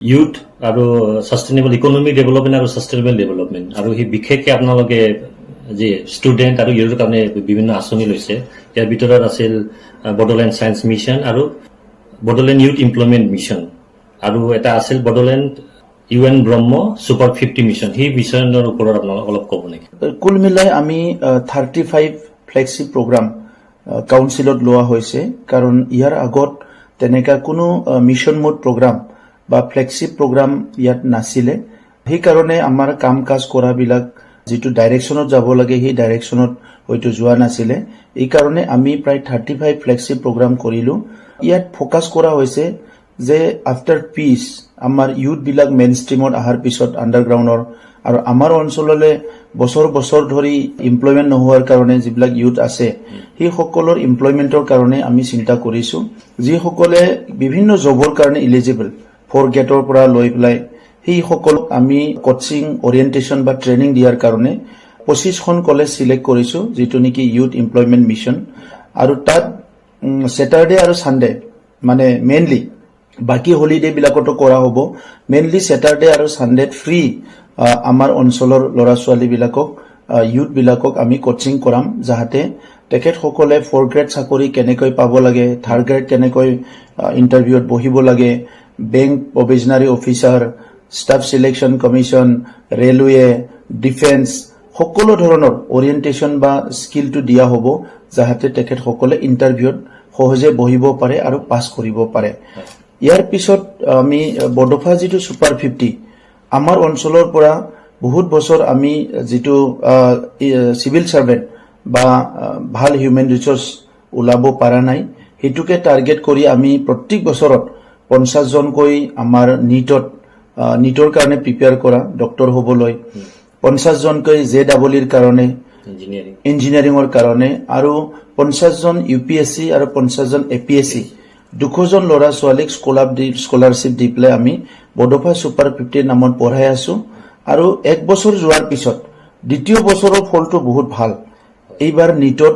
youth আৰু sustainable economic development আৰু sustainable development আৰু হি বিশেষকৈ আপোনালোকে যে ষ্টুডেণ্ট আৰু ইউথৰ কাৰণে বিভিন্ন আঁচনি লৈছে ইয়াৰ ভিতৰত আছিল বডোলেণ্ড সায়েন্স মিছন আৰু বডোলেণ্ড ইউথ এমপ্লয়মেণ্ট মিছন আৰু এটা আছিল বডোলেণ্ড UN ব্ৰহ্ম সুপাৰ 50 মিছন সেই মিছনৰ ওপৰত আপোনালোক অলপ ক'ব নেকি কুল মিলাই আমি 35 ফ্লেক্সি প্ৰগ্ৰাম কাউন্সিলত লোৱা হৈছে কাৰণ ইয়াৰ আগত তেনেকা কোনো মিছন মোড প্ৰগ্ৰাম বা ফ্লেক্সি প্ৰগ্ৰাম ইয়াত নাছিলে সেই কাৰণে আমাৰ কাম কাজ কৰাবিলাক যেটো ডাইৰেকশনত যাব লাগে সেই ডাইৰেকশনত হয়তো যোৱা নাছিলে এই কাৰণে আমি প্ৰায় 35 ফ্লেক্সি প্ৰগ্ৰাম কৰিলো ইয়াত ফোকাস কৰা হৈছে যে আফটাৰ পিস আমাৰ ইউথ বিলাক মেইন ষ্ট্ৰীমত আহাৰ পিছত আন্ডাৰগ্ৰাউণ্ডৰ আৰু আমাৰ অঞ্চললৈ বছৰ বছৰ ধৰি এমপ্লয়মেন্ট নোহোৱাৰ কাৰণে যিবিলাক ইউথ আছে সেই সকলৰ এমপ্লয়মেন্টৰ কাৰণে আমি চিন্তা কৰিছো যি সকলে বিভিন্ন জবৰ কাৰণে এলিজিবল ফৰ গেটৰ পৰা লৈ পেলাই সেই সকলক আমি কোচিং ওৰিয়েন্টেশন বা ট্ৰেনিং দিয়াৰ কাৰণে 25খন কলেজ সিলেক্ট কৰিছো যেটো নেকি ইউথ এমপ্লয়মেন্ট মিছন আৰু তাত স্যাটাৰডে আৰু সানডে মানে মেইনলি বাকি হলিডে বিলাকটো কৰা হ'ব মেইনলি স্যাটাৰডে আৰু সানডে ফ্ৰী আমাৰ অঞ্চলৰ লৰা ছোৱালী বিলাকক ইউথ বিলাকক আমি কোচিং কৰাম যাহাতে তেখেত সকলে 4 গ্ৰেড চাকৰি কেনেকৈ পাব লাগে 3rd গ্ৰেড কেনেকৈ ইন্টাৰভিউত বহিব লাগে bank probationary officer staff selection commission railway defence সকলো ধৰণৰ ওৰিয়েন্টেশন বা স্কিলটো দিয়া হ'ব যাহাতে তেখেত সকলে ইন্টাৰভিউত সহজে বহিব পাৰে আৰু পাস কৰিব পাৰে ইয়াৰ পিছত আমি বডোফা যেটো সুপাৰ 50 আমাৰ অঞ্চলৰ পৰা বহুত বছৰ আমি যেটো সিভিল সাৰ্ভেন্ট বা ভাল হিউম্যান ৰিসোৰ্স উলাব পাৰা নাই হেতুকে টাৰ্গেট কৰি আমি প্ৰত্যেক বছৰত 50 জনকৈ আমাৰ নিটৰ কাৰণে প্ৰিপেয়াৰ কৰা ডক্টৰ হ'বলৈ 50 জনকৈ জেডব্লিউৰ কাৰণে ইঞ্জিনিয়াৰিংৰ কাৰণে আৰু 50 জন ইউপিএসসি আৰু 50 জন এপিএসসি 200 জন লৰা ছোৱালীক স্কলাৰশিপ দি পেলাই আমি বডোফা সুপাৰ 50 নামত পঢ়াই আছো আৰু এক বছৰ যোৱাৰ পিছত দ্বিতীয় বছৰৰ ফলটো বহুত ভাল এইবাৰ নিটত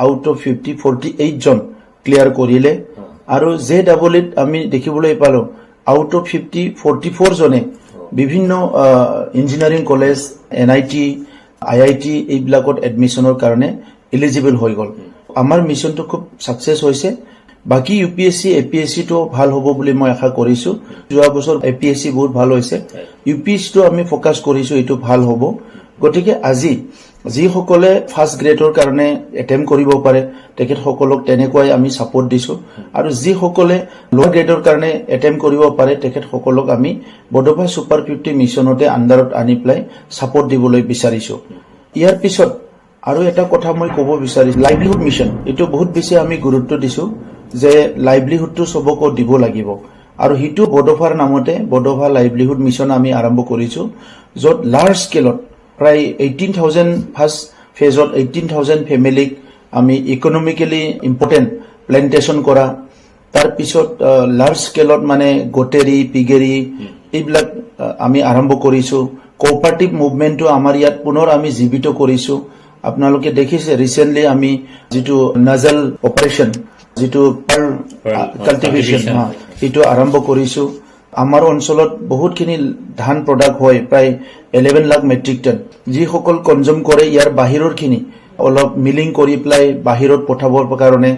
আউট অফ 50 48 জন ক্লিয়াৰ কৰিলে আৰু জেডব্লিউত আমি দেখিবলৈ পালো আউট অফ 50 44 জনে বিভিন্ন ইঞ্জিনিয়াৰিং কলেজ এনআইটি আইআইটি এইবিলাকত এডমিশনৰ কাৰণে এলিজিবল হৈ গল আমাৰ মিছনটো খুব সাকসেস হৈছে বাকি ইউপিএসসি এপিএসসি তো ভাল হ'ব বুলি মই আশা কৰিছো যোৱা বছৰ এপিএসসি বহুত ভাল হৈছে ইউপিএসসি তো আমি ফোকাস কৰিছো এটো ভাল হ'ব গতিকে আজি যি সকলে ফাৰ্স্ট গ্ৰেডৰ কাৰণে এটেম্প কৰিব পাৰে তেখেত সকলক তেনেকৈ আমি সাপোৰ্ট দিছো আৰু যি সকলে লোৱাৰ গ্ৰেডৰ কাৰণে এটেম্প কৰিব পাৰে তেখেত সকলক আমি বডোফা সুপাৰ 50 মিছনতে আন্ডাৰত আনি প্লাই সাপোৰ্ট দিবলৈ বিচাৰিছো ইয়াৰ পিছত আৰু এটা কথা মই ক'ব বিচাৰিছো লাইভলিহুড মিছন এটো বহুত বেছি আমি গুৰুত্ব দিছো যে লাইভলিহুডটো সবকো দিব লাগিব আৰু হিটো বডোফাৰ নামতে বডোফা লাইভলিহুড মিছন আমি আৰম্ভ কৰিছো যত লাৰ্জ স্কেলত প্ৰায় 18000 ফাৰ্স্ট ফেজত 18000 ফ্যামিলিক আমি ইকোনমিক্যালি ইম্পৰ্টেন্ট প্ল্যান্টেশন কৰা তাৰ পিছত লাৰ্জ স্কেলত মানে গোটেৰী পিগেৰী এইবিলাক আমি আৰম্ভ কৰিছো কোঅপাৰেটিভ মুভমেন্টটো আমাৰ ইয়াত পুনৰ আমি জীবিত কৰিছো আপোনালোকে দেখিছে ৰিসেন্টলি আমি যেটো নাজল অপাৰেশন যেটো পাৰ্ল কাল্টিভেশন এটো আৰম্ভ কৰিছো আমাৰ অঞ্চলত বহুতখিনি ধান প্ৰডাক্ট হয় প্ৰায় 11 লাখ মেট্ৰিক টন যি সকল কনজিউম কৰে ইয়াৰ বাহিৰৰ খিনি অলপ মিলিং কৰি প্লাই বাহিৰত পঠাবৰ কাৰণে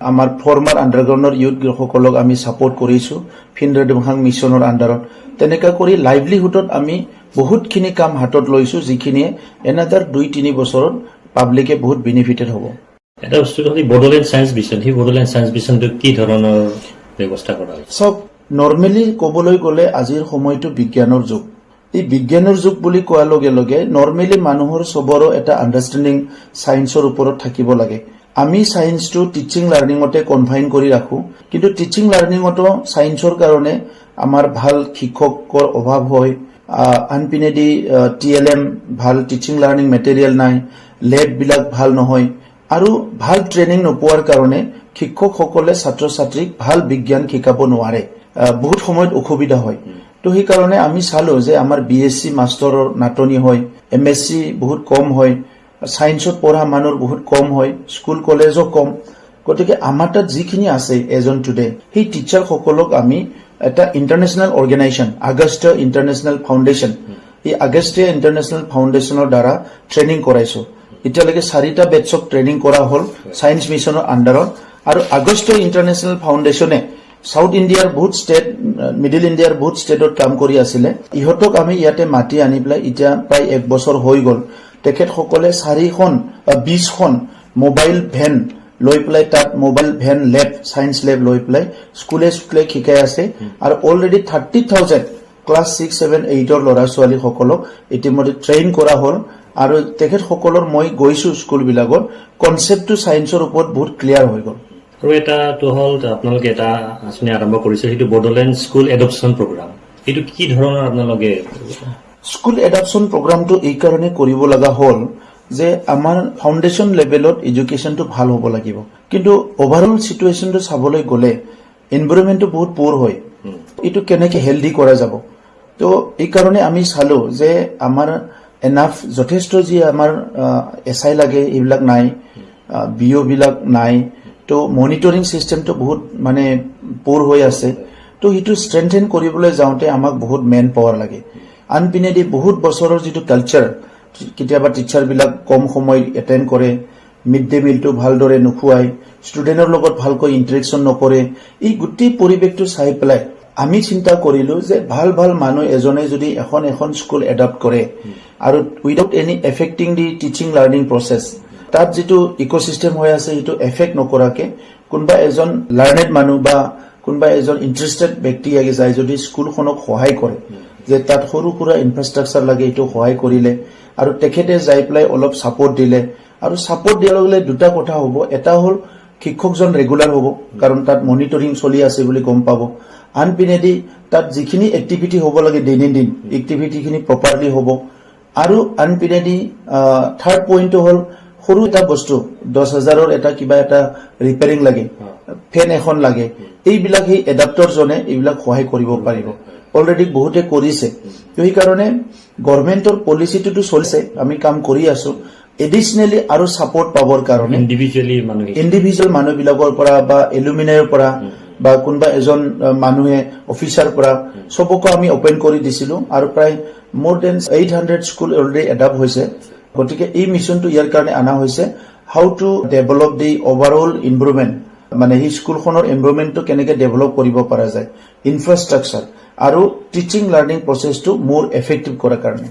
আমাৰ ফৰ্মাৰ আন্ডাৰগ্ৰাউণ্ডৰ ইউথ সকলক আমি সাপোৰ্ট কৰিছো ফিনৰেডমহাং মিছনৰ আন্ডাৰত তেনেকা কৰি লাইভলিহুডত আমি বহুতখিনি কাম হাতত লৈছো যিখিনি এনাদাৰ 2-3 বছৰত পাব্লিকে বহুত বেনিফিটেড হ'ব এটা বস্তু হলি বডোলেণ্ড সায়েন্স মিছন হি বডোলেণ্ড সায়েন্স মিছনটো কি ধৰণৰ ব্যৱস্থা কৰা হৈছে সব নৰমালি কবলৈ গলে আজিৰ সময়টো বিজ্ঞানৰ যুগ এই বিজ্ঞানৰ যুগ বুলি কোৱাৰ লগে লগে নৰমালি মানুহৰ সবৰো এটা আন্ডাৰষ্টেণ্ডিং সায়েন্সৰ ওপৰত থাকিব লাগে আমি সায়েন্সটো টিচিং লাৰ্নিংতে কনফাইন কৰি ৰাখো কিন্তু টিচিং লাৰ্নিংটো সায়েন্সৰ কাৰণে আমাৰ ভাল শিক্ষকৰ অভাৱ হয় আনপিনেদি টিএলএম ভাল টিচিং লাৰ্নিং মেটেৰিয়েল নাই ল্যাব বিলাক ভাল নহয় আৰু ভাল ট্ৰেনিং নোপোৱাৰ কাৰণে শিক্ষকসকলে ছাত্ৰ ছাত্ৰীক ভাল বিজ্ঞান শিকাব নোৱাৰে বহুত সময়ত অসুবিধা হয় তো সেই কাৰণে আমি চালো যে আমাৰ বিএসসি মাস্টাৰৰ নাটনি হয় এমএসসি বহুত কম হয় সায়েন্সত পঢ়া মানুহ বহুত কম হয় স্কুল কলেজও কম গতিকে আমাৰ তাত যিখিনি আছে এজন টুডে সেই টিচাৰ সকলক আমি এটা international organisation August international foundation এই আগষ্টে ইণ্টাৰনেশ্যনেল ফাউণ্ডেশ্যনৰ দ্বাৰা ট্ৰেইনিং কৰাইছো এতিয়ালৈকে 4টা বেটছক ট্ৰেইনিং কৰা হ'ল সায়েন্স মিছনৰ আণ্ডাৰত আৰু আগষ্ট ইণ্টাৰনেশ্যনেল ফাউণ্ডেশ্যনে সাউথ ইণ্ডিয়াৰ বহুত ষ্টেট মিডল ইণ্ডিয়াৰ বহুত ষ্টেটত কাম কৰি আছিলে ইহঁতক আমি ইয়াতে মাতি আনি পেলাই এতিয়া প্ৰায় 1 বছৰ হৈ গ'ল তেখেতসকলে 20খন মোবাইল ভেন লৈ পেলাই তাত মোবাইল ভেন লেব সায়েন্স লেব লৈ পেলাই স্কুলে শিকাই আছে আৰু অলৰেডি 30,000 ক্লাছ 6, 7, 8ৰ ল'ৰা ছোৱালীসকলক ইতিমধ্যে ট্ৰেইন কৰা হ'ল আৰু তেখেতসকলৰ মই গৈছো স্কুলবিলাকত কনচেপ্টটো সায়েন্সৰ ওপৰত বহুত ক্লিয়াৰ হৈ গ'ল আৰু এটাটো হ'ল আপোনালোকে এটা আঁচনি আৰম্ভ কৰিছে সেইটো বডোলেণ্ড স্কুল এডপশ্যন প্ৰগ্ৰাম এইটো কি ধৰণৰ আপোনালোকে স্কুল এডপশ্যন প্ৰগ্ৰামটো এই কাৰণে কৰিব লগা হ'ল যে আমাৰ ফাউণ্ডেশ্যন লেভেলত এডুকেশ্যনটো ভাল হ'ব লাগিব কিন্তু ওভাৰঅল চিটুৱেশ্যনটো চাবলৈ গ'লে এনভাইৰনমেণ্টটো বহুত পুৰ হয় এইটো কেনেকৈ হেল্ডি কৰা যাব তো এই কাৰণে আমি চালো যে আমাৰ এনাফ যথেষ্ট যি আমাৰ এছআই লাগে এইবিলাক নাই বিঅ' বিলাক নাই তো মনিটৰিং চিষ্টেমটো বহুত মানে পুৰ হৈ আছে তো সেইটো ষ্ট্ৰেংথেন কৰিবলৈ যাওঁতে আমাক বহুত মেন পাৱাৰ লাগে আনপিনেদি বহুত বছৰৰ যিটো কালচাৰ কেতিয়াবা টিচাৰবিলাক কম সময় এটেণ্ড কৰে মিড ডে মিলটো ভালদৰে নোখোৱাই ষ্টুডেণ্টৰ লগত ভালকৈ ইণ্টাৰেকশ্যন নকৰে এই গোটেই পৰিৱেশটো চাই পেলাই আমি চিন্তা কৰিলো যে ভাল মানুহ এজনে যদি এখন স্কুল এডপ্ট কৰে আৰু উইদাউট এনি এফেক্টিং দি টিচিং লাৰ্নিং প্ৰচেছ তাত যিটো ইক'চিষ্টেম হৈ আছে সেইটো এফেক্ট নকৰাকে কোনোবা এজন লাৰ্নেড মানুহ বা কোনোবা এজন ইণ্টাৰেষ্টেড ব্যক্তি আগে যায় যদি স্কুলখনক সহায় কৰে যে তাত সৰু সুৰা ইনফ্ৰাষ্ট্ৰাকচাৰ লাগে এইটো সহায় কৰিলে আৰু তেখেতে যাই পেলাই অলপ ছাপোৰ্ট দিলে আৰু ছাপোৰ্ট দিয়াৰ লগে লগে দুটা কথা হ'ব এটা হ'ল শিক্ষকজন ৰেগুলাৰ হ'ব কাৰণ তাত মনিটৰিং চলি আছে বুলি গম পাব আনপিনেদি তাত যিখিনি এক্টিভিটি হ'ব লাগে দৈনন্দিন এক্টিভিটিখিনি প্ৰপাৰলি হ'ব আৰু আনপিনেদি থাৰ্ড পইণ্টটো হ'ল সৰু এটা বস্তু 10,000ৰ এটা কিবা এটা ৰিপেয়াৰিং লাগে ফেন এখন লাগে এইবিলাক সেই এডাপ্টৰজনে এইবিলাক সহায় কৰিব পাৰিব অলৰেডি বহুতে কৰিছে এই কাৰণে গভৰ্ণমেণ্টৰ পলিচিটো চলিছে আমি কাম কৰি আছো এডিশনালি আৰু সাপোৰ্ট পাবৰ কাৰণে ইণ্ডিভিজুৱেল মানুহবিলাকৰ পৰা বা এলুমিনাইৰ পৰা বা কোনোবা এজন মানুহে অফিচাৰ পৰা সবকো আমি ওপেন কৰি দিছিলো আৰু প্ৰায় মোৰ দেন 800 স্কুল অলৰেডি এডাপ্ট হৈছে গতিকে এই মিছনটো ইয়াৰ কাৰণে আনা হৈছে how to develop the overall environment মানে এই স্কুলখনৰ এনভাইৰনমেণ্টটো কেনেকৈ ডেভেলপ কৰিব পৰা যায় ইনফ্ৰাষ্ট্ৰাকচাৰ আৰু টিচিং লাৰ্নিং প্ৰচেছটো মোৰ এফেক্টিভ কৰাৰ কাৰণে